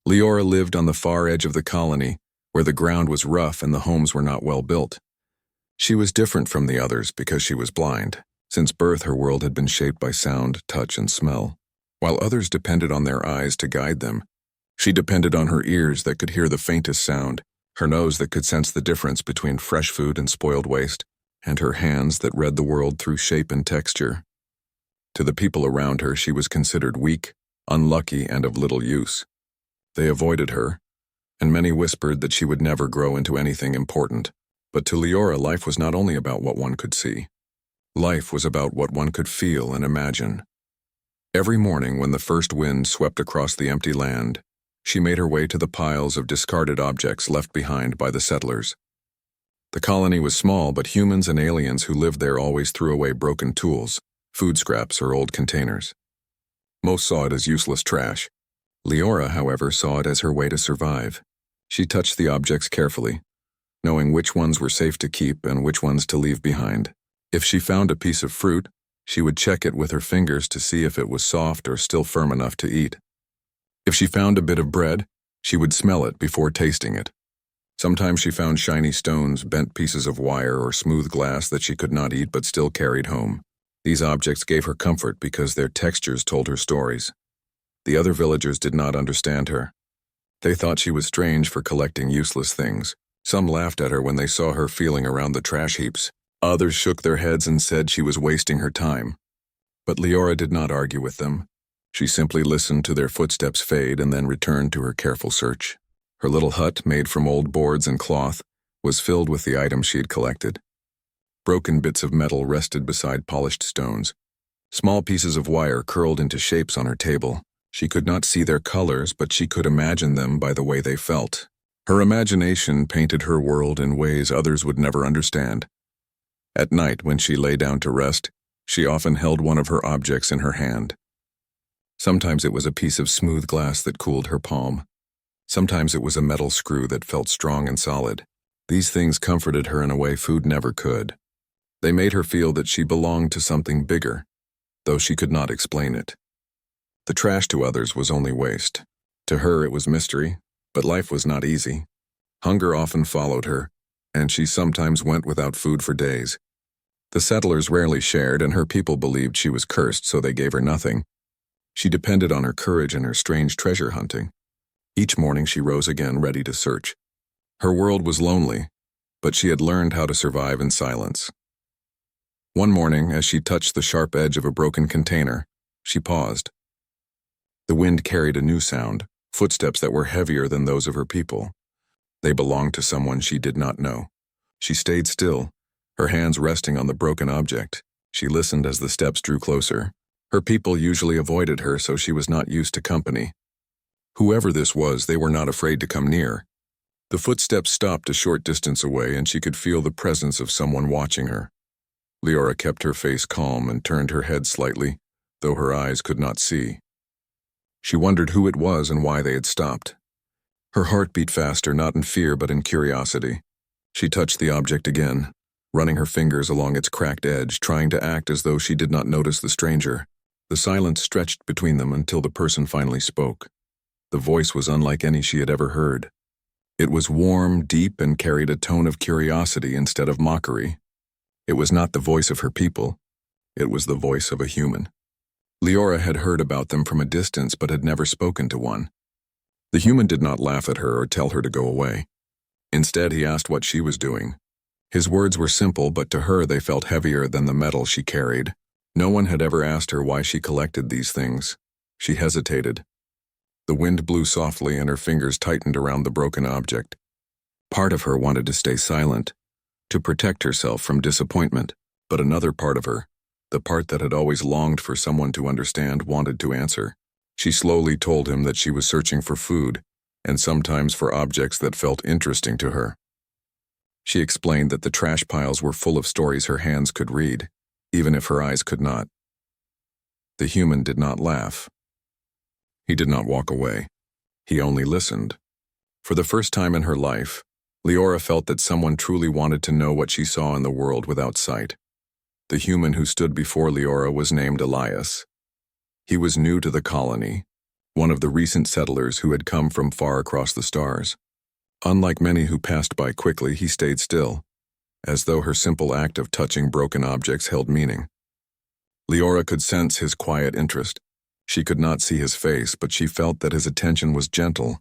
Leora lived on the far edge of the colony, where the ground was rough and the homes were not well built. She was different from the others because she was blind. Since birth, her world had been shaped by sound, touch, and smell. While others depended on their eyes to guide them, she depended on her ears that could hear the faintest sound, her nose that could sense the difference between fresh food and spoiled waste, and her hands that read the world through shape and texture. To the people around her, she was considered weak, unlucky, and of little use. They avoided her, and many whispered that she would never grow into anything important. But to Leora, life was not only about what one could see. Life was about what one could feel and imagine. Every morning when the first wind swept across the empty land, she made her way to the piles of discarded objects left behind by the settlers. The colony was small, but humans and aliens who lived there always threw away broken tools, food scraps, or old containers. Most saw it as useless trash. Leora, however, saw it as her way to survive. She touched the objects carefully, knowing which ones were safe to keep and which ones to leave behind. If she found a piece of fruit, she would check it with her fingers to see if it was soft or still firm enough to eat. If she found a bit of bread, she would smell it before tasting it. Sometimes she found shiny stones, bent pieces of wire, or smooth glass that she could not eat but still carried home. These objects gave her comfort because their textures told her stories. The other villagers did not understand her. They thought she was strange for collecting useless things. Some laughed at her when they saw her feeling around the trash heaps. Others shook their heads and said she was wasting her time. But Leora did not argue with them. She simply listened to their footsteps fade and then returned to her careful search. Her little hut, made from old boards and cloth, was filled with the items she had collected. Broken bits of metal rested beside polished stones. Small pieces of wire curled into shapes on her table. She could not see their colors, but she could imagine them by the way they felt. Her imagination painted her world in ways others would never understand. At night, when she lay down to rest, she often held one of her objects in her hand. Sometimes it was a piece of smooth glass that cooled her palm. Sometimes it was a metal screw that felt strong and solid. These things comforted her in a way food never could. They made her feel that she belonged to something bigger, though she could not explain it. The trash to others was only waste. To her it was mystery, but life was not easy. Hunger often followed her, and she sometimes went without food for days. The settlers rarely shared, and her people believed she was cursed, so they gave her nothing. She depended on her courage and her strange treasure hunting. Each morning she rose again, ready to search. Her world was lonely, but she had learned how to survive in silence. One morning, as she touched the sharp edge of a broken container, she paused. The wind carried a new sound, footsteps that were heavier than those of her people. They belonged to someone she did not know. She stayed still, her hands resting on the broken object. She listened as the steps drew closer. Her people usually avoided her, so she was not used to company. Whoever this was, they were not afraid to come near. The footsteps stopped a short distance away, and she could feel the presence of someone watching her. Leora kept her face calm and turned her head slightly, though her eyes could not see. She wondered who it was and why they had stopped. Her heart beat faster, not in fear but in curiosity. She touched the object again, running her fingers along its cracked edge, trying to act as though she did not notice the stranger. The silence stretched between them until the person finally spoke. The voice was unlike any she had ever heard. It was warm, deep, and carried a tone of curiosity instead of mockery. It was not the voice of her people. It was the voice of a human. Leora had heard about them from a distance but had never spoken to one. The human did not laugh at her or tell her to go away. Instead, he asked what she was doing. His words were simple, but to her they felt heavier than the metal she carried. No one had ever asked her why she collected these things. She hesitated. The wind blew softly and her fingers tightened around the broken object. Part of her wanted to stay silent, to protect herself from disappointment, but another part of her, the part that had always longed for someone to understand, wanted to answer. She slowly told him that she was searching for food, and sometimes for objects that felt interesting to her. She explained that the trash piles were full of stories her hands could read, even if her eyes could not. The human did not laugh. He did not walk away. He only listened. For the first time in her life, Leora felt that someone truly wanted to know what she saw in the world without sight. The human who stood before Leora was named Elias. He was new to the colony, one of the recent settlers who had come from far across the stars. Unlike many who passed by quickly, he stayed still, as though her simple act of touching broken objects held meaning. Leora could sense his quiet interest. She could not see his face, but she felt that his attention was gentle,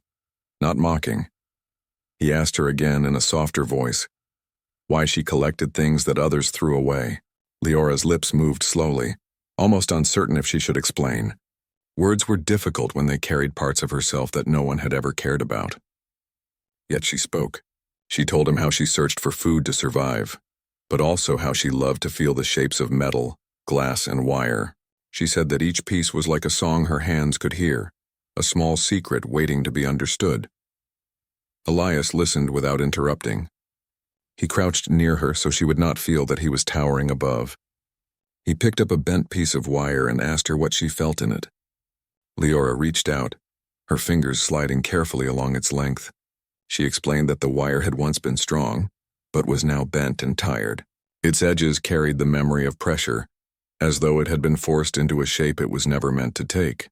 not mocking. He asked her again in a softer voice why she collected things that others threw away. Leora's lips moved slowly, almost uncertain if she should explain. Words were difficult when they carried parts of herself that no one had ever cared about. Yet she spoke. She told him how she searched for food to survive, but also how she loved to feel the shapes of metal, glass, and wire. She said that each piece was like a song her hands could hear, a small secret waiting to be understood. Elias listened without interrupting. He crouched near her so she would not feel that he was towering above. He picked up a bent piece of wire and asked her what she felt in it. Leora reached out, her fingers sliding carefully along its length. She explained that the wire had once been strong, but was now bent and tired. Its edges carried the memory of pressure, as though it had been forced into a shape it was never meant to take.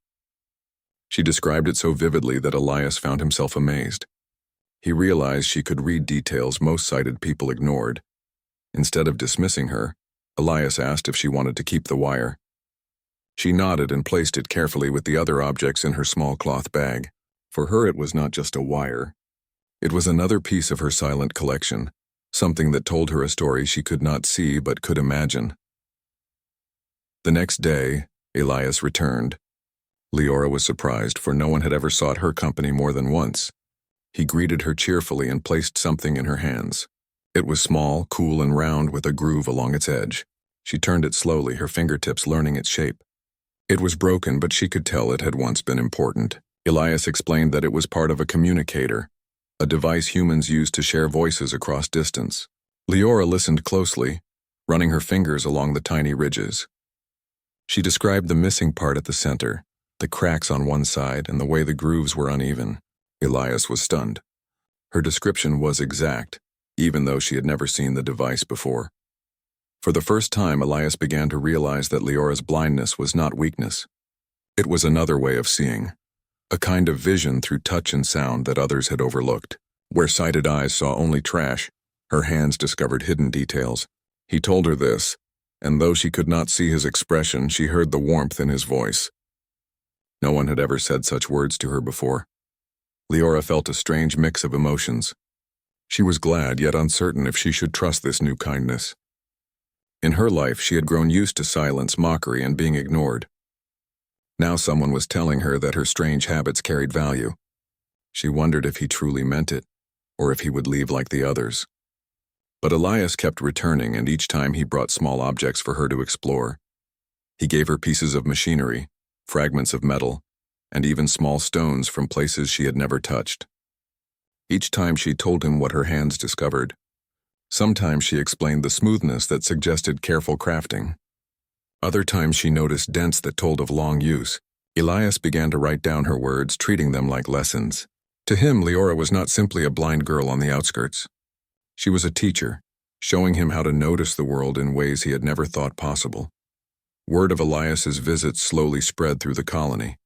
She described it so vividly that Elias found himself amazed. He realized she could read details most sighted people ignored. Instead of dismissing her, Elias asked if she wanted to keep the wire. She nodded and placed it carefully with the other objects in her small cloth bag. For her, it was not just a wire. It was another piece of her silent collection, something that told her a story she could not see but could imagine. The next day, Elias returned. Leora was surprised, for no one had ever sought her company more than once. He greeted her cheerfully and placed something in her hands. It was small, cool, and round with a groove along its edge. She turned it slowly, her fingertips learning its shape. It was broken, but she could tell it had once been important. Elias explained that it was part of a communicator, a device humans use to share voices across distance. Leora listened closely, running her fingers along the tiny ridges. She described the missing part at the center, the cracks on one side and the way the grooves were uneven. Elias was stunned. Her description was exact, even though she had never seen the device before. For the first time, Elias began to realize that Leora's blindness was not weakness. It was another way of seeing, a kind of vision through touch and sound that others had overlooked. Where sighted eyes saw only trash, her hands discovered hidden details. He told her this, and though she could not see his expression, she heard the warmth in his voice. No one had ever said such words to her before. Leora felt a strange mix of emotions. She was glad, yet uncertain if she should trust this new kindness. In her life, she had grown used to silence, mockery, and being ignored. Now someone was telling her that her strange habits carried value. She wondered if he truly meant it, or if he would leave like the others. But Elias kept returning, and each time he brought small objects for her to explore. He gave her pieces of machinery, fragments of metal, and even small stones from places she had never touched. Each time she told him what her hands discovered. Sometimes she explained the smoothness that suggested careful crafting. Other times she noticed dents that told of long use. Elias began to write down her words, treating them like lessons. To him, Leora was not simply a blind girl on the outskirts. She was a teacher, showing him how to notice the world in ways he had never thought possible. Word of Elias's visits slowly spread through the colony.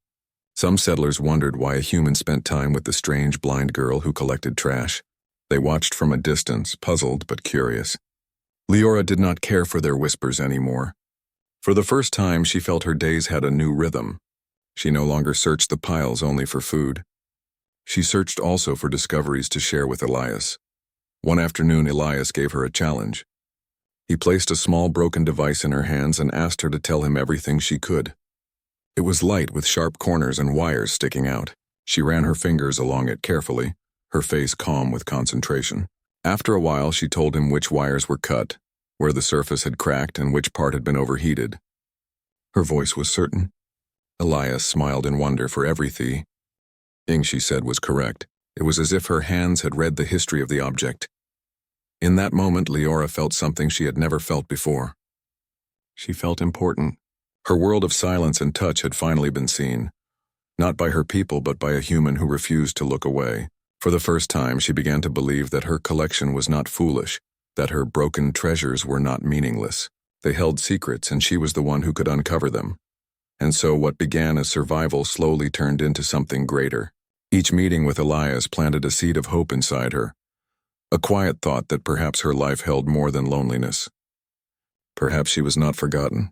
Some settlers wondered why a human spent time with the strange blind girl who collected trash. They watched from a distance, puzzled but curious. Leora did not care for their whispers anymore. For the first time, she felt her days had a new rhythm. She no longer searched the piles only for food. She searched also for discoveries to share with Elias. One afternoon, Elias gave her a challenge. He placed a small broken device in her hands and asked her to tell him everything she could. It was light with sharp corners and wires sticking out. She ran her fingers along it carefully, her face calm with concentration. After a while, she told him which wires were cut, where the surface had cracked, and which part had been overheated. Her voice was certain. Elias smiled in wonder, for everything she said was correct. It was as if her hands had read the history of the object. In that moment, Leora felt something she had never felt before. She felt important. Her world of silence and touch had finally been seen, not by her people but by a human who refused to look away. For the first time, she began to believe that her collection was not foolish, that her broken treasures were not meaningless. They held secrets, and she was the one who could uncover them. And so what began as survival slowly turned into something greater. Each meeting with Elias planted a seed of hope inside her, a quiet thought that perhaps her life held more than loneliness. Perhaps she was not forgotten.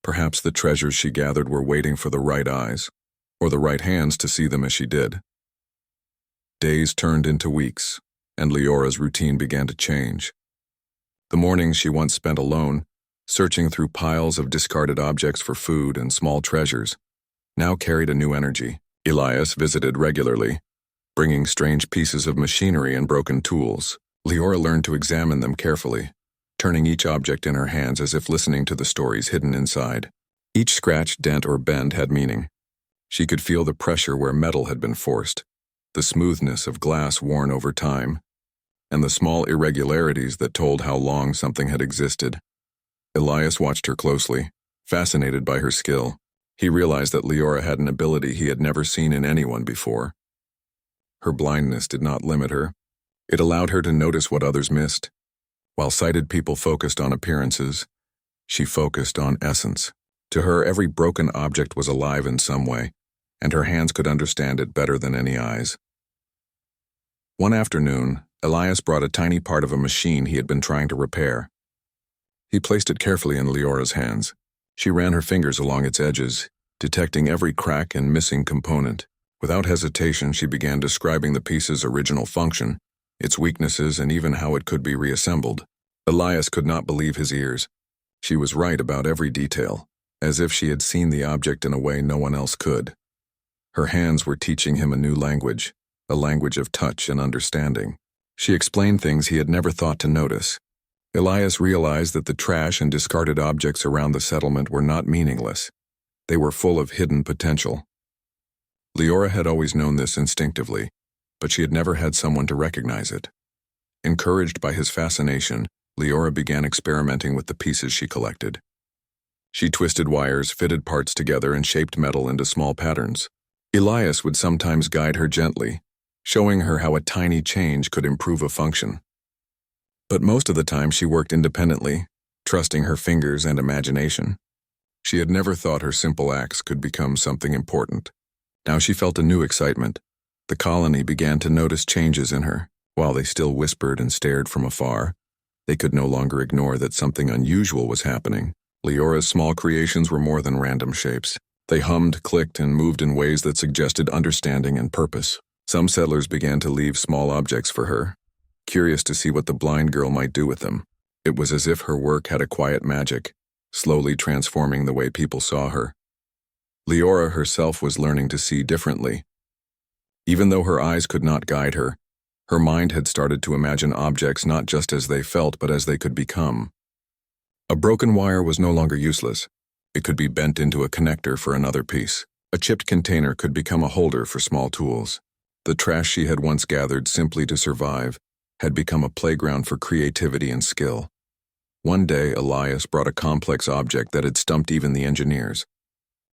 Perhaps the treasures she gathered were waiting for the right eyes, or the right hands to see them as she did. Days turned into weeks, and Leora's routine began to change. The mornings she once spent alone, searching through piles of discarded objects for food and small treasures, now carried a new energy. Elias visited regularly, bringing strange pieces of machinery and broken tools. Leora learned to examine them carefully, turning each object in her hands as if listening to the stories hidden inside. Each scratch, dent, or bend had meaning. She could feel the pressure where metal had been forced, the smoothness of glass worn over time, and the small irregularities that told how long something had existed. Elias watched her closely, fascinated by her skill. He realized that Leora had an ability he had never seen in anyone before. Her blindness did not limit her. It allowed her to notice what others missed. While sighted people focused on appearances, she focused on essence. To her, every broken object was alive in some way, and her hands could understand it better than any eyes. One afternoon, Elias brought a tiny part of a machine he had been trying to repair. He placed it carefully in Leora's hands. She ran her fingers along its edges, detecting every crack and missing component. Without hesitation, she began describing the piece's original function, its weaknesses, and even how it could be reassembled. Elias could not believe his ears. She was right about every detail, as if she had seen the object in a way no one else could. Her hands were teaching him a new language, a language of touch and understanding. She explained things he had never thought to notice. Elias realized that the trash and discarded objects around the settlement were not meaningless. They were full of hidden potential. Leora had always known this instinctively, but she had never had someone to recognize it. Encouraged by his fascination, Leora began experimenting with the pieces she collected. She twisted wires, fitted parts together, and shaped metal into small patterns. Elias would sometimes guide her gently, showing her how a tiny change could improve a function. But most of the time she worked independently, trusting her fingers and imagination. She had never thought her simple acts could become something important. Now she felt a new excitement. The colony began to notice changes in her. While they still whispered and stared from afar, they could no longer ignore that something unusual was happening. Leora's small creations were more than random shapes. They hummed, clicked, and moved in ways that suggested understanding and purpose. Some settlers began to leave small objects for her, curious to see what the blind girl might do with them. It was as if her work had a quiet magic, slowly transforming the way people saw her. Leora herself was learning to see differently. Even though her eyes could not guide her, her mind had started to imagine objects not just as they felt but as they could become. A broken wire was no longer useless. It could be bent into a connector for another piece. A chipped container could become a holder for small tools. The trash she had once gathered simply to survive had become a playground for creativity and skill. One day, Elias brought a complex object that had stumped even the engineers.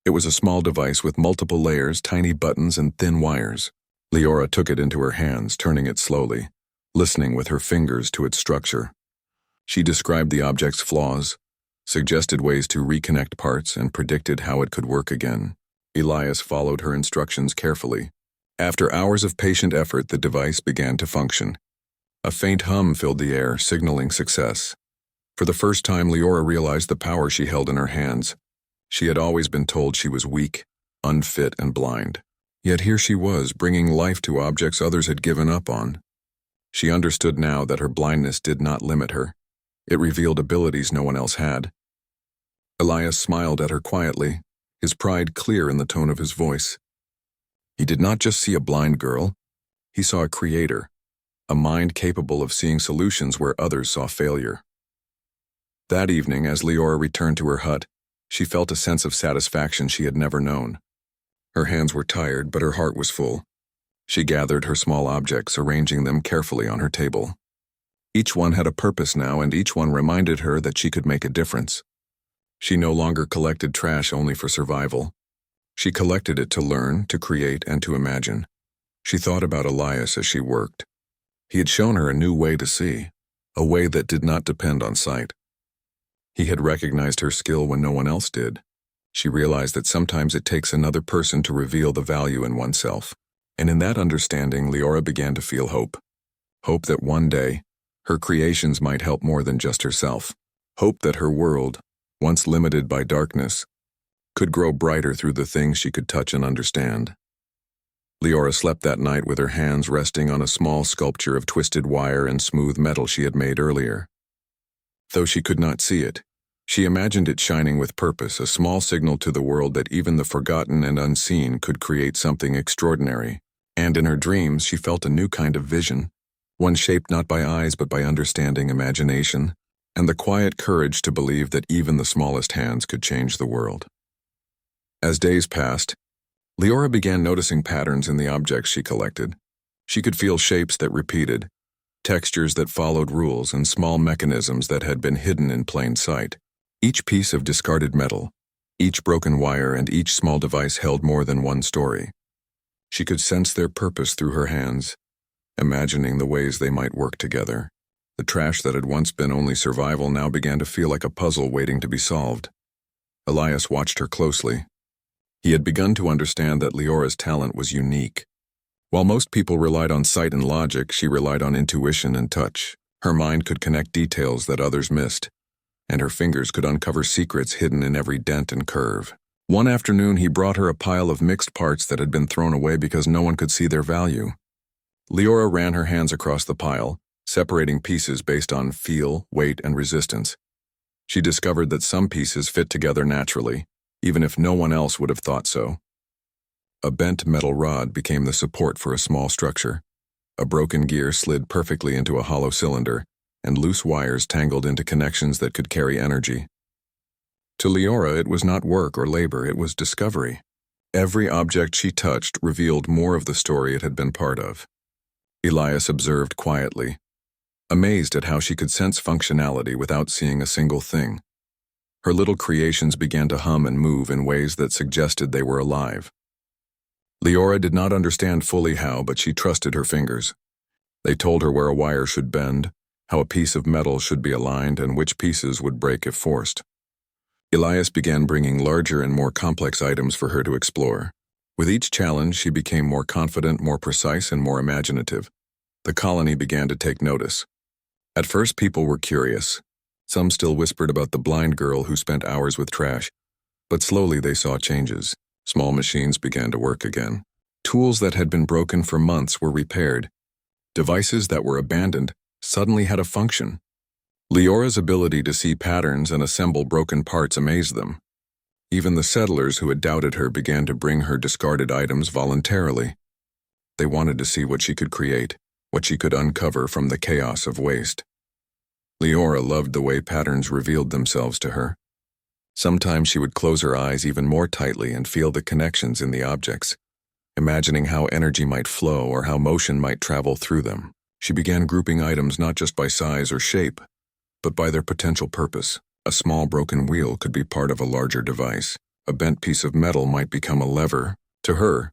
It was a small device with multiple layers, tiny buttons, and thin wires. Leora took it into her hands, turning it slowly, listening with her fingers to its structure. She described the object's flaws, suggested ways to reconnect parts, and predicted how it could work again. Elias followed her instructions carefully. After hours of patient effort, the device began to function. A faint hum filled the air, signaling success. For the first time, Leora realized the power she held in her hands. She had always been told she was weak, unfit, and blind. Yet here she was, bringing life to objects others had given up on. She understood now that her blindness did not limit her. It revealed abilities no one else had. Elias smiled at her quietly, his pride clear in the tone of his voice. He did not just see a blind girl. He saw a creator, a mind capable of seeing solutions where others saw failure. That evening, as Leora returned to her hut, she felt a sense of satisfaction she had never known. Her hands were tired, but her heart was full. She gathered her small objects, arranging them carefully on her table. Each one had a purpose now, and each one reminded her that she could make a difference. She no longer collected trash only for survival. She collected it to learn, to create, and to imagine. She thought about Elias as she worked. He had shown her a new way to see, a way that did not depend on sight. He had recognized her skill when no one else did. She realized that sometimes it takes another person to reveal the value in oneself. And in that understanding, Leora began to feel hope. Hope that one day, her creations might help more than just herself. Hope that her world, once limited by darkness, could grow brighter through the things she could touch and understand. Leora slept that night with her hands resting on a small sculpture of twisted wire and smooth metal she had made earlier. Though she could not see it, she imagined it shining with purpose, a small signal to the world that even the forgotten and unseen could create something extraordinary. And in her dreams, she felt a new kind of vision, one shaped not by eyes but by understanding imagination, and the quiet courage to believe that even the smallest hands could change the world. As days passed, Leora began noticing patterns in the objects she collected. She could feel shapes that repeated, textures that followed rules, and small mechanisms that had been hidden in plain sight. Each piece of discarded metal, each broken wire, and each small device held more than one story. She could sense their purpose through her hands, imagining the ways they might work together. The trash that had once been only survival now began to feel like a puzzle waiting to be solved. Elias watched her closely. He had begun to understand that Leora's talent was unique. While most people relied on sight and logic, she relied on intuition and touch. Her mind could connect details that others missed, and her fingers could uncover secrets hidden in every dent and curve. One afternoon, he brought her a pile of mixed parts that had been thrown away because no one could see their value. Leora ran her hands across the pile, separating pieces based on feel, weight, and resistance. She discovered that some pieces fit together naturally, even if no one else would have thought so. A bent metal rod became the support for a small structure. A broken gear slid perfectly into a hollow cylinder, and loose wires tangled into connections that could carry energy. To Leora, it was not work or labor, it was discovery. Every object she touched revealed more of the story it had been part of. Elias observed quietly, amazed at how she could sense functionality without seeing a single thing. Her little creations began to hum and move in ways that suggested they were alive. Leora did not understand fully how, but she trusted her fingers. They told her where a wire should bend, how a piece of metal should be aligned, and which pieces would break if forced. Elias began bringing larger and more complex items for her to explore. With each challenge, she became more confident, more precise, and more imaginative. The colony began to take notice. At first, people were curious. Some still whispered about the blind girl who spent hours with trash, but slowly they saw changes. Small machines began to work again. Tools that had been broken for months were repaired. Devices that were abandoned suddenly had a function. Leora's ability to see patterns and assemble broken parts amazed them. Even the settlers who had doubted her began to bring her discarded items voluntarily. They wanted to see what she could create, what she could uncover from the chaos of waste. Leora loved the way patterns revealed themselves to her. Sometimes she would close her eyes even more tightly and feel the connections in the objects, imagining how energy might flow or how motion might travel through them. She began grouping items not just by size or shape, but by their potential purpose. A small broken wheel could be part of a larger device. A bent piece of metal might become a lever. To her,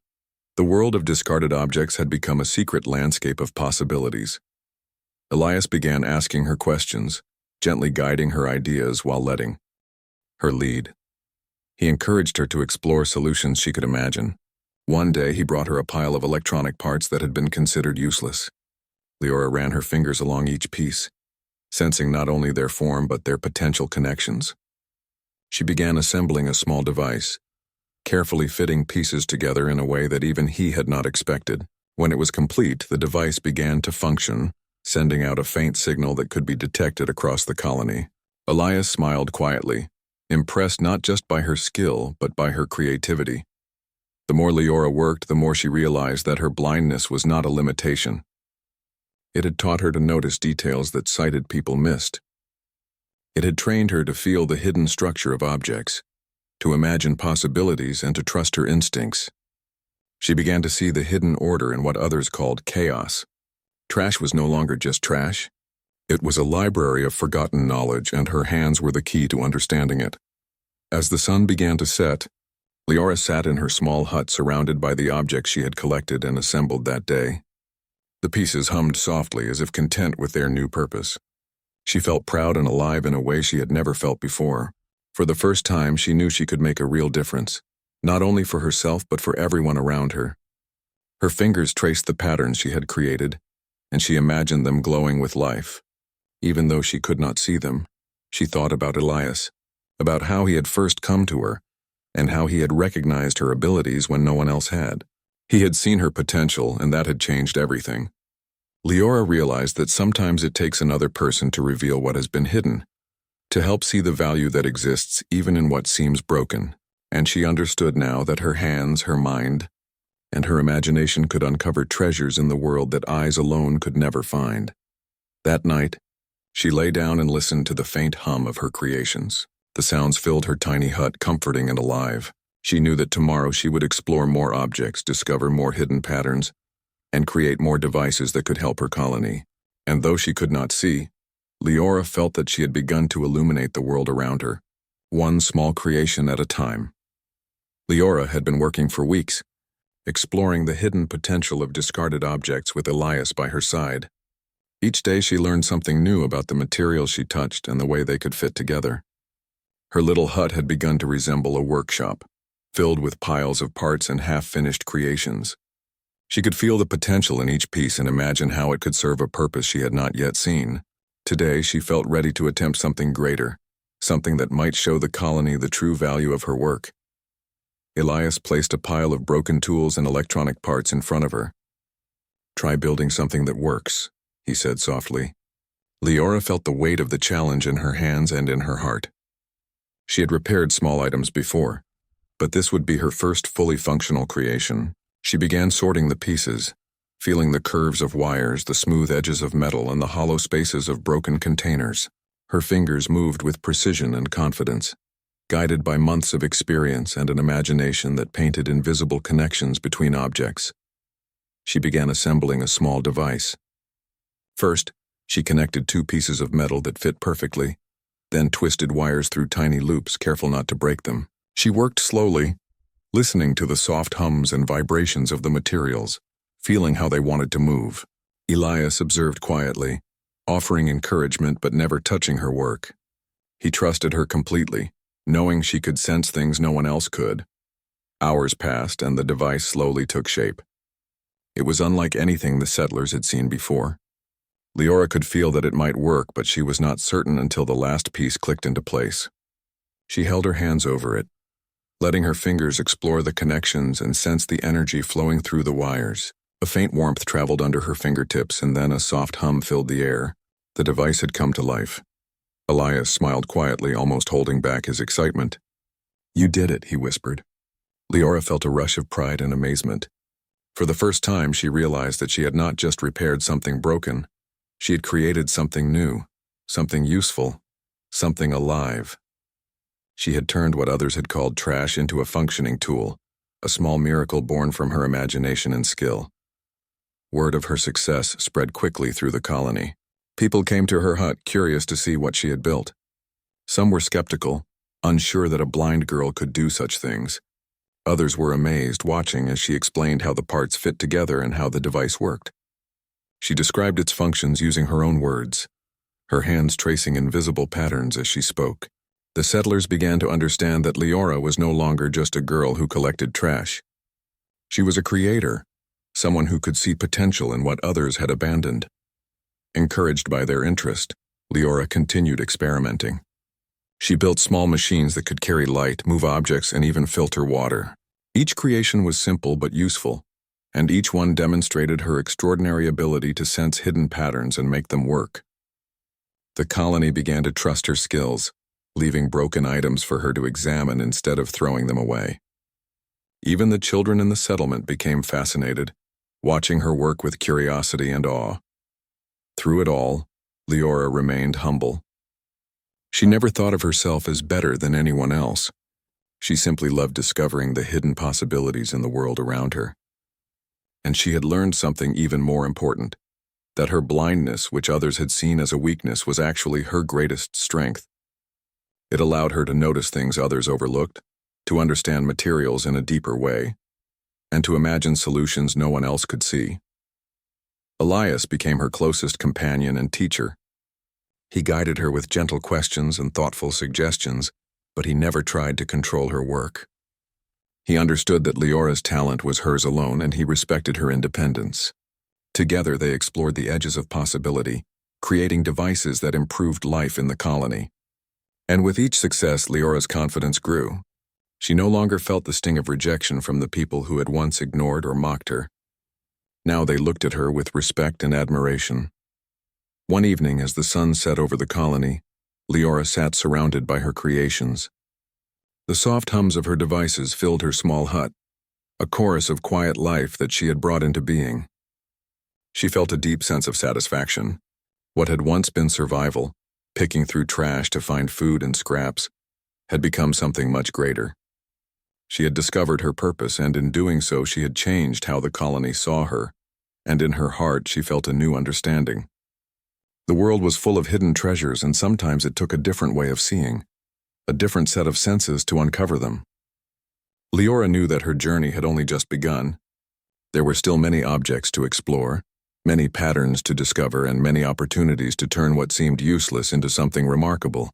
the world of discarded objects had become a secret landscape of possibilities. Elias began asking her questions, gently guiding her ideas while letting her lead. He encouraged her to explore solutions she could imagine. One day, he brought her a pile of electronic parts that had been considered useless. Leora ran her fingers along each piece, sensing not only their form but their potential connections. She began assembling a small device, carefully fitting pieces together in a way that even he had not expected. When it was complete, the device began to function, sending out a faint signal that could be detected across the colony. Elias smiled quietly, impressed not just by her skill but by her creativity. The more Leora worked, the more she realized that her blindness was not a limitation. It had taught her to notice details that sighted people missed. It had trained her to feel the hidden structure of objects, to imagine possibilities, and to trust her instincts. She began to see the hidden order in what others called chaos. Trash was no longer just trash. It was a library of forgotten knowledge, and her hands were the key to understanding it. As the sun began to set, Leora sat in her small hut surrounded by the objects she had collected and assembled that day. The pieces hummed softly as if content with their new purpose. She felt proud and alive in a way she had never felt before. For the first time, she knew she could make a real difference, not only for herself but for everyone around her. Her fingers traced the patterns she had created, and she imagined them glowing with life. Even though she could not see them, she thought about Elias, about how he had first come to her, and how he had recognized her abilities when no one else had. He had seen her potential, and that had changed everything. Leora realized that sometimes it takes another person to reveal what has been hidden, to help see the value that exists even in what seems broken, and she understood now that her hands, her mind, and her imagination could uncover treasures in the world that eyes alone could never find. That night, she lay down and listened to the faint hum of her creations. The sounds filled her tiny hut, comforting and alive. She knew that tomorrow she would explore more objects, discover more hidden patterns, and create more devices that could help her colony. And though she could not see, Leora felt that she had begun to illuminate the world around her, one small creation at a time. Leora had been working for weeks, exploring the hidden potential of discarded objects with Elias by her side. Each day she learned something new about the materials she touched and the way they could fit together. Her little hut had begun to resemble a workshop, filled with piles of parts and half-finished creations. She could feel the potential in each piece and imagine how it could serve a purpose she had not yet seen. Today she felt ready to attempt something greater, something that might show the colony the true value of her work. Elias placed a pile of broken tools and electronic parts in front of her. "Try building something that works," he said softly. Leora felt the weight of the challenge in her hands and in her heart. She had repaired small items before, but this would be her first fully functional creation. She began sorting the pieces, feeling the curves of wires, the smooth edges of metal, and the hollow spaces of broken containers. Her fingers moved with precision and confidence, guided by months of experience and an imagination that painted invisible connections between objects. She began assembling a small device. First, she connected two pieces of metal that fit perfectly, then twisted wires through tiny loops, careful not to break them. She worked slowly, listening to the soft hums and vibrations of the materials, feeling how they wanted to move. Elias observed quietly, offering encouragement but never touching her work. He trusted her completely, knowing she could sense things no one else could. Hours passed and the device slowly took shape. It was unlike anything the settlers had seen before. Leora could feel that it might work, but she was not certain until the last piece clicked into place. She held her hands over it, letting her fingers explore the connections and sense the energy flowing through the wires. A faint warmth traveled under her fingertips, and then a soft hum filled the air. The device had come to life. Elias smiled quietly, almost holding back his excitement. "You did it," he whispered. Leora felt a rush of pride and amazement. For the first time, she realized that she had not just repaired something broken. She had created something new, something useful, something alive. She had turned what others had called trash into a functioning tool, a small miracle born from her imagination and skill. Word of her success spread quickly through the colony. People came to her hut, curious to see what she had built. Some were skeptical, unsure that a blind girl could do such things. Others were amazed, watching as she explained how the parts fit together and how the device worked. She described its functions using her own words, her hands tracing invisible patterns as she spoke. The settlers began to understand that Leora was no longer just a girl who collected trash. She was a creator, someone who could see potential in what others had abandoned. Encouraged by their interest, Leora continued experimenting. She built small machines that could carry light, move objects, and even filter water. Each creation was simple but useful, and each one demonstrated her extraordinary ability to sense hidden patterns and make them work. The colony began to trust her skills, leaving broken items for her to examine instead of throwing them away. Even the children in the settlement became fascinated, watching her work with curiosity and awe. Through it all, Leora remained humble. She never thought of herself as better than anyone else. She simply loved discovering the hidden possibilities in the world around her. And she had learned something even more important, that her blindness, which others had seen as a weakness, was actually her greatest strength. It allowed her to notice things others overlooked, to understand materials in a deeper way, and to imagine solutions no one else could see. Elias became her closest companion and teacher. He guided her with gentle questions and thoughtful suggestions, but he never tried to control her work. He understood that Leora's talent was hers alone, and he respected her independence. Together they explored the edges of possibility, creating devices that improved life in the colony. And with each success, Leora's confidence grew. She no longer felt the sting of rejection from the people who had once ignored or mocked her. Now they looked at her with respect and admiration. One evening, as the sun set over the colony, Leora sat surrounded by her creations. The soft hums of her devices filled her small hut, a chorus of quiet life that she had brought into being. She felt a deep sense of satisfaction. What had once been survival, picking through trash to find food and scraps, had become something much greater. She had discovered her purpose, and in doing so she had changed how the colony saw her, and in her heart she felt a new understanding. The world was full of hidden treasures, and sometimes it took a different way of seeing, a different set of senses to uncover them. Leora knew that her journey had only just begun. There were still many objects to explore, many patterns to discover, and many opportunities to turn what seemed useless into something remarkable.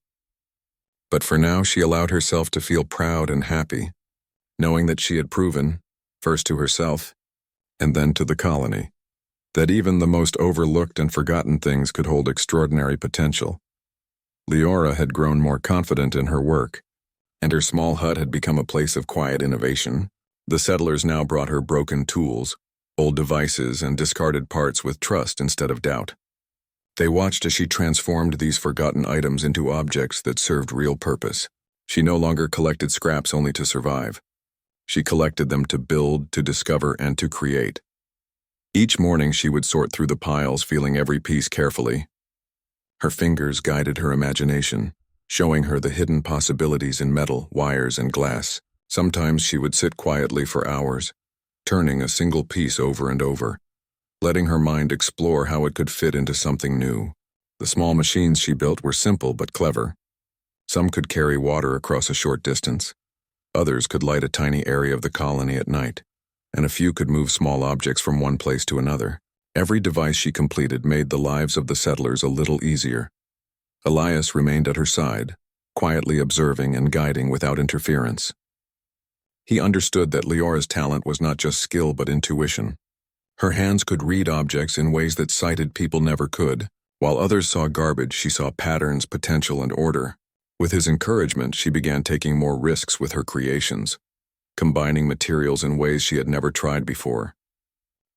But for now, she allowed herself to feel proud and happy, knowing that she had proven, first to herself, and then to the colony, that even the most overlooked and forgotten things could hold extraordinary potential. Leora had grown more confident in her work, and her small hut had become a place of quiet innovation. The settlers now brought her broken tools, old devices, and discarded parts with trust instead of doubt. They watched as she transformed these forgotten items into objects that served real purpose. She no longer collected scraps only to survive. She collected them to build, to discover, and to create. Each morning she would sort through the piles, feeling every piece carefully. Her fingers guided her imagination, showing her the hidden possibilities in metal, wires, and glass. Sometimes she would sit quietly for hours, turning a single piece over and over, letting her mind explore how it could fit into something new. The small machines she built were simple but clever. Some could carry water across a short distance. Others could light a tiny area of the colony at night, and a few could move small objects from one place to another. Every device she completed made the lives of the settlers a little easier. Elias remained at her side, quietly observing and guiding without interference. He understood that Leora's talent was not just skill but intuition. Her hands could read objects in ways that sighted people never could. While others saw garbage, she saw patterns, potential, and order. With his encouragement, she began taking more risks with her creations, combining materials in ways she had never tried before.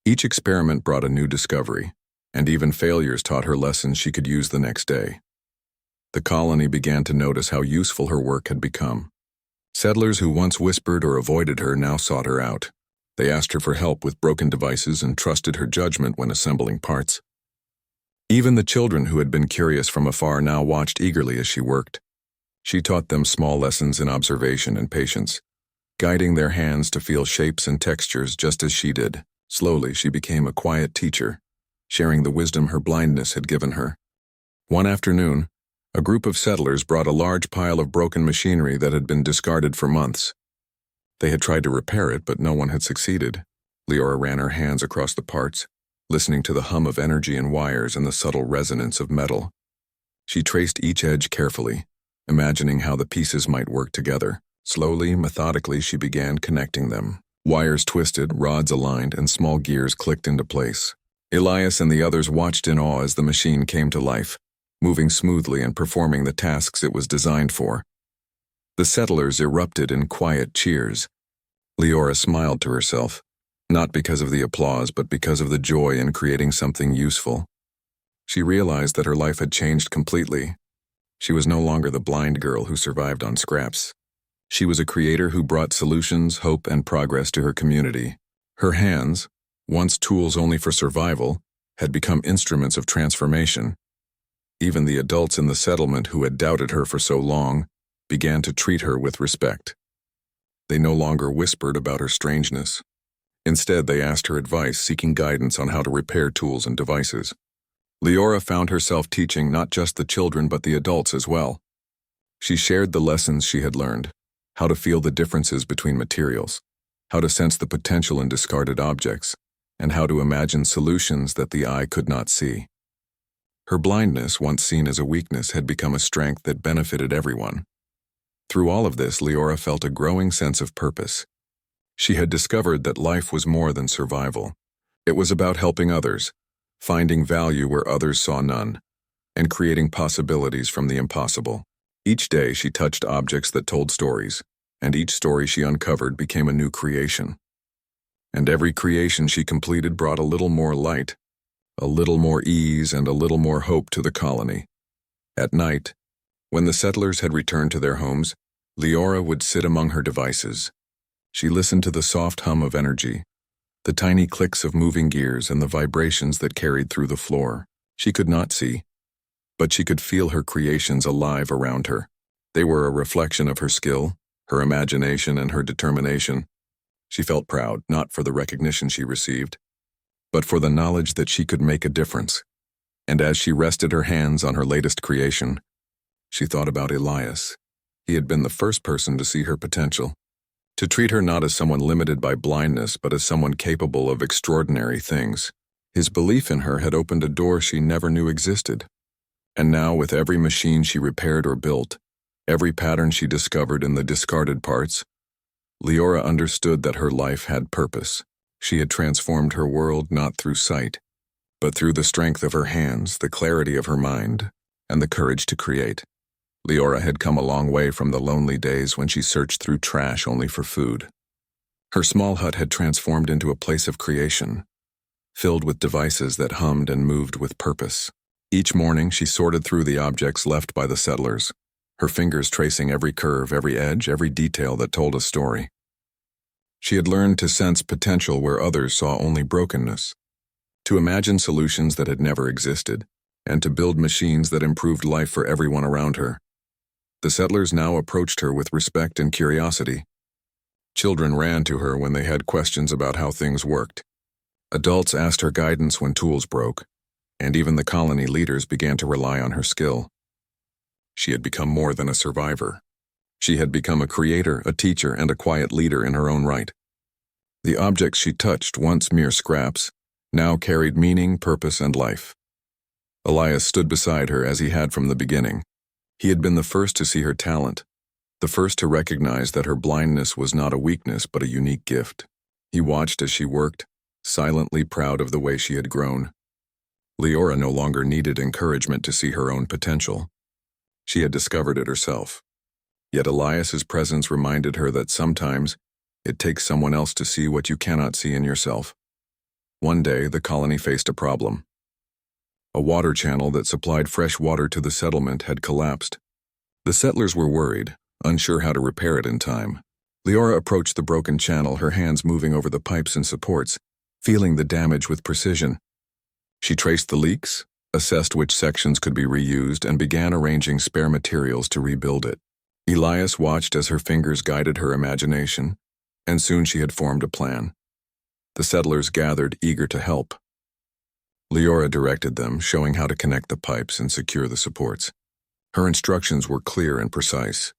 Each experiment brought a new discovery, and even failures taught her lessons she could use the next day. The colony began to notice how useful her work had become. Settlers who once whispered or avoided her now sought her out. They asked her for help with broken devices and trusted her judgment when assembling parts. Even the children who had been curious from afar now watched eagerly as she worked. She taught them small lessons in observation and patience, guiding their hands to feel shapes and textures just as she did. Slowly, she became a quiet teacher, sharing the wisdom her blindness had given her. One afternoon, a group of settlers brought a large pile of broken machinery that had been discarded for months. They had tried to repair it, but no one had succeeded. Leora ran her hands across the parts, listening to the hum of energy in wires and the subtle resonance of metal. She traced each edge carefully, imagining how the pieces might work together. Slowly, methodically, she began connecting them. Wires twisted, rods aligned, and small gears clicked into place. Elias and the others watched in awe as the machine came to life, moving smoothly and performing the tasks it was designed for. The settlers erupted in quiet cheers. Leora smiled to herself, not because of the applause, but because of the joy in creating something useful. She realized that her life had changed completely. She was no longer the blind girl who survived on scraps. She was a creator who brought solutions, hope, and progress to her community. Her hands, once tools only for survival, had become instruments of transformation. Even the adults in the settlement who had doubted her for so long began to treat her with respect. They no longer whispered about her strangeness. Instead, they asked her advice, seeking guidance on how to repair tools and devices. Leora found herself teaching not just the children but the adults as well. She shared the lessons she had learned, how to feel the differences between materials, how to sense the potential in discarded objects, and how to imagine solutions that the eye could not see. Her blindness, once seen as a weakness, had become a strength that benefited everyone. Through all of this, Leora felt a growing sense of purpose. She had discovered that life was more than survival. It was about helping others, finding value where others saw none, and creating possibilities from the impossible. Each day she touched objects that told stories, and each story she uncovered became a new creation. And every creation she completed brought a little more light, a little more ease, and a little more hope to the colony. At night, when the settlers had returned to their homes, Leora would sit among her devices. She listened to the soft hum of energy, the tiny clicks of moving gears, and the vibrations that carried through the floor. She could not see, but she could feel her creations alive around her. They were a reflection of her skill, her imagination, and her determination. She felt proud, not for the recognition she received, but for the knowledge that she could make a difference. And as she rested her hands on her latest creation, she thought about Elias. He had been the first person to see her potential, to treat her not as someone limited by blindness, but as someone capable of extraordinary things. His belief in her had opened a door she never knew existed. And now, with every machine she repaired or built, every pattern she discovered in the discarded parts, Leora understood that her life had purpose. She had transformed her world not through sight, but through the strength of her hands, the clarity of her mind, and the courage to create. Leora had come a long way from the lonely days when she searched through trash only for food. Her small hut had transformed into a place of creation, filled with devices that hummed and moved with purpose. Each morning she sorted through the objects left by the settlers, her fingers tracing every curve, every edge, every detail that told a story. She had learned to sense potential where others saw only brokenness, to imagine solutions that had never existed, and to build machines that improved life for everyone around her. The settlers now approached her with respect and curiosity. Children ran to her when they had questions about how things worked. Adults asked her guidance when tools broke, and even the colony leaders began to rely on her skill. She had become more than a survivor. She had become a creator, a teacher, and a quiet leader in her own right. The objects she touched, once mere scraps, now carried meaning, purpose, and life. Elias stood beside her as he had from the beginning. He had been the first to see her talent, the first to recognize that her blindness was not a weakness but a unique gift. He watched as she worked, silently proud of the way she had grown. Leora no longer needed encouragement to see her own potential. She had discovered it herself. Yet Elias's presence reminded her that sometimes it takes someone else to see what you cannot see in yourself. One day, the colony faced a problem. A water channel that supplied fresh water to the settlement had collapsed. The settlers were worried, unsure how to repair it in time. Leora approached the broken channel, her hands moving over the pipes and supports, feeling the damage with precision. She traced the leaks, assessed which sections could be reused, and began arranging spare materials to rebuild it. Elias watched as her fingers guided her imagination, and soon she had formed a plan. The settlers gathered, eager to help. Leora directed them, showing how to connect the pipes and secure the supports. Her instructions were clear and precise,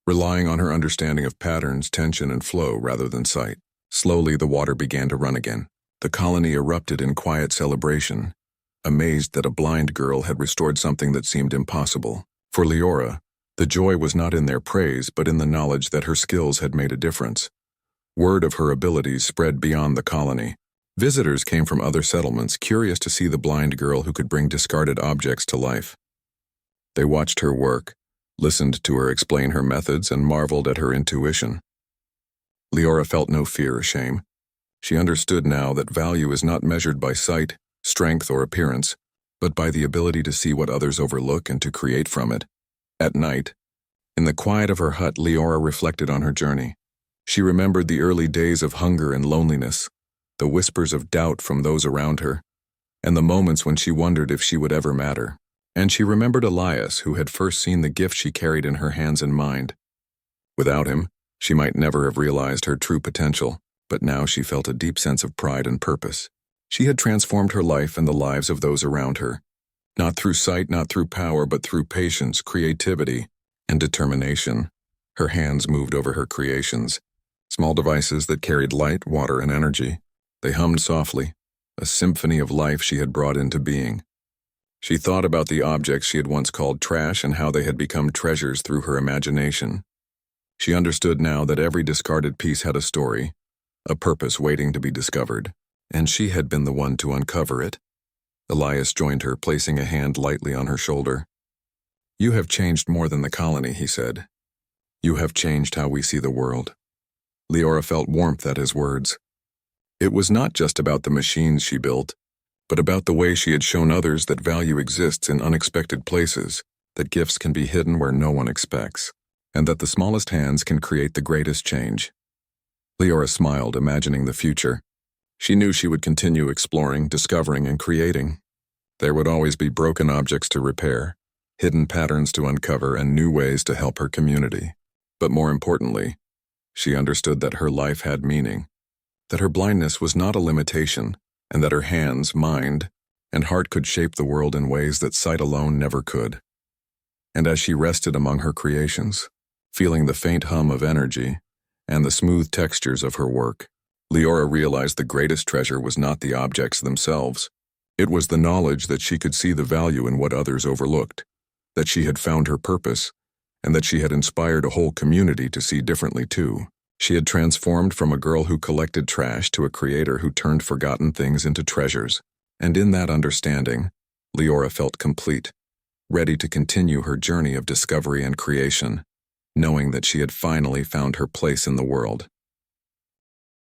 relying on her understanding of patterns, tension, and flow rather than sight. Slowly, the water began to run again. The colony erupted in quiet celebration, amazed that a blind girl had restored something that seemed impossible. For Leora, the joy was not in their praise, but in the knowledge that her skills had made a difference. Word of her abilities spread beyond the colony. Visitors came from other settlements, curious to see the blind girl who could bring discarded objects to life. They watched her work, listened to her explain her methods, and marveled at her intuition. Leora felt no fear or shame. She understood now that value is not measured by sight, strength, or appearance, but by the ability to see what others overlook and to create from it. At night, in the quiet of her hut, Leora reflected on her journey. She remembered the early days of hunger and loneliness, the whispers of doubt from those around her, and the moments when she wondered if she would ever matter. And she remembered Elias, who had first seen the gift she carried in her hands and mind. Without him, she might never have realized her true potential, but now she felt a deep sense of pride and purpose. She had transformed her life and the lives of those around her, not through sight, not through power, but through patience, creativity, and determination. Her hands moved over her creations, small devices that carried light, water, and energy. They hummed softly, a symphony of life she had brought into being. She thought about the objects she had once called trash and how they had become treasures through her imagination. She understood now that every discarded piece had a story, a purpose waiting to be discovered, and she had been the one to uncover it. Elias joined her, placing a hand lightly on her shoulder. "You have changed more than the colony," he said. "You have changed how we see the world." Leora felt warmth at his words. It was not just about the machines she built, but about the way she had shown others that value exists in unexpected places, that gifts can be hidden where no one expects, and that the smallest hands can create the greatest change. Leora smiled, imagining the future. She knew she would continue exploring, discovering, and creating. There would always be broken objects to repair, hidden patterns to uncover, and new ways to help her community. But more importantly, she understood that her life had meaning, that her blindness was not a limitation, and that her hands, mind, and heart could shape the world in ways that sight alone never could. And as she rested among her creations, feeling the faint hum of energy and the smooth textures of her work, Leora realized the greatest treasure was not the objects themselves. It was the knowledge that she could see the value in what others overlooked, that she had found her purpose, and that she had inspired a whole community to see differently too. She had transformed from a girl who collected trash to a creator who turned forgotten things into treasures. And in that understanding, Leora felt complete, ready to continue her journey of discovery and creation, knowing that she had finally found her place in the world.